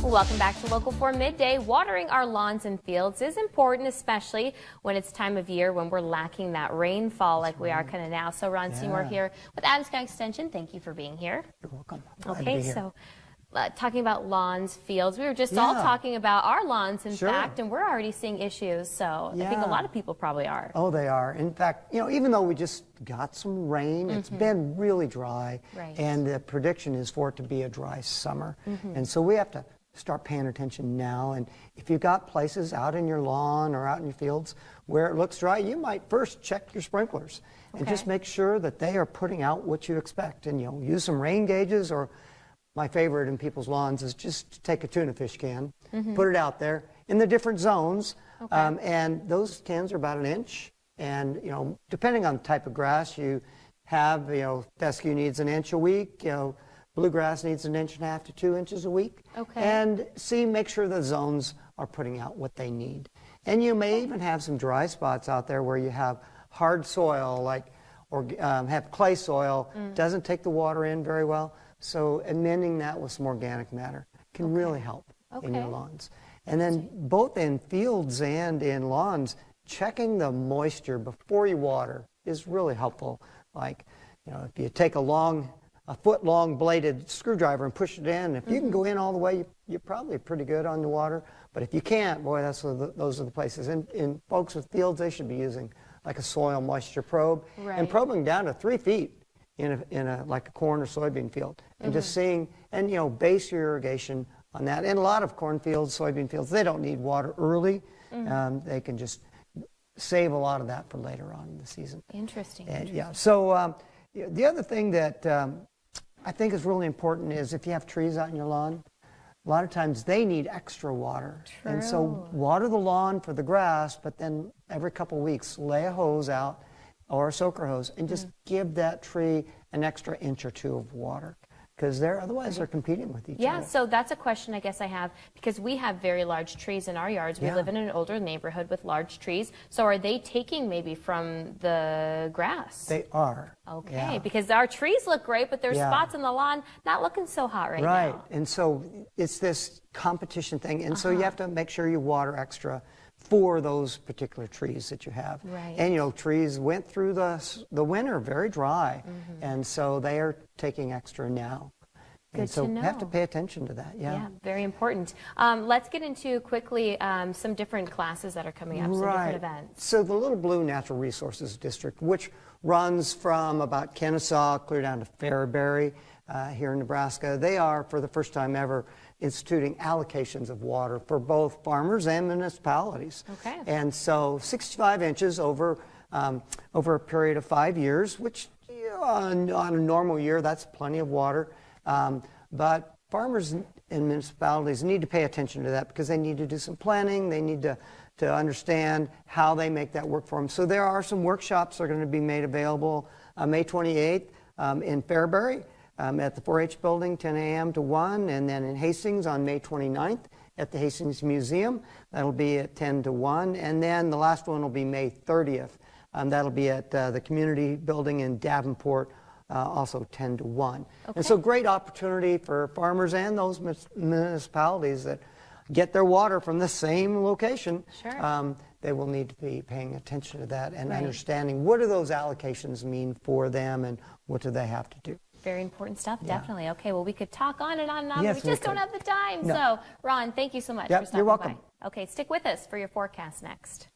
Welcome back to Local 4 Midday. Watering our lawns and fields is important, especially when it's time of year when we're lacking that rainfall like we are kind of now. So Ron Seymour here with Adams County Extension. Thank you for being here. You're welcome. Okay, so talking about lawns, fields, we were just all talking about our lawns, in fact, and we're already seeing issues. So I think a lot of people probably are. Oh, they are. In fact, you know, even though we just got some rain, it's been really dry, and the prediction is for it to be a dry summer. And so we have to start paying attention now. And if you've got places out in your lawn or out in your fields where it looks dry, you might first check your sprinklers and just make sure that they are putting out what you expect. And, you know, use some rain gauges, or my favorite in people's lawns is just take a tuna fish can, put it out there in the different zones. And those cans are about 1 inch. And, you know, depending on the type of grass you have, you know, fescue needs 1 inch a week, you know, bluegrass needs 1.5 inches to 2 inches a week. And make sure the zones are putting out what they need. And you may even have some dry spots out there where you have hard soil, like, or have clay soil, doesn't take the water in very well. So amending that with some organic matter can really help in your lawns. And then both in fields and in lawns, checking the moisture before you water is really helpful. Like, you know, if you take a foot-long bladed screwdriver and push it in, if you can go in all the way, you're probably pretty good on the water. But if you can't, boy, those are the places. And folks with fields, they should be using like a soil moisture probe and probing down to 3 feet in like a corn or soybean field, and just seeing, and, you know, base your irrigation on that. And a lot of corn fields, soybean fields, they don't need water early. They can just save a lot of that for later on in the season. Interesting. Yeah. So the other thing that I think is really important is if you have trees out in your lawn, a lot of times they need extra water. And so water the lawn for the grass, but then every couple of weeks lay a hose out or a soaker hose and just give that tree an extra 1 or 2 inches of water, because otherwise they're competing with each other. Yeah, so that's a question I guess I have, because we have very large trees in our yards. We live in an older neighborhood with large trees. So are they taking maybe from the grass? They are. Okay, because our trees look great, but there's spots in the lawn not looking so hot now. Right, and so it's this competition thing, and so you have to make sure you water extra for those particular trees that you have. And, you know, trees went through the winter very dry, and so they are taking extra now. And so we have to pay attention to that. Yeah, very important. Let's get into quickly some different classes that are coming up, some different events. So the Little Blue Natural Resources District, which runs from about Kennesaw clear down to Fairbury here in Nebraska, they are, for the first time ever, instituting allocations of water for both farmers and municipalities. And so 65 inches over a period of 5 years, which on a normal year, that's plenty of water. But farmers and municipalities need to pay attention to that, because they need to do some planning. They need to understand how they make that work for them. So there are some workshops that are going to be made available May 28th in Fairbury. At the 4-H building, 10 a.m. to 1, and then in Hastings on May 29th at the Hastings Museum. That'll be at 10 to 1, and then the last one will be May 30th. That'll be at the community building in Davenport, also 10 to 1. And so great opportunity for farmers and those municipalities that get their water from the same location. They will need to be paying attention to that and understanding what do those allocations mean for them and what do they have to do. Very important stuff, definitely. Okay, well, we could talk on and on and on, but we just don't have the time. So, Ron, thank you so much for stopping you're welcome. by. Okay, stick with us for your forecast next.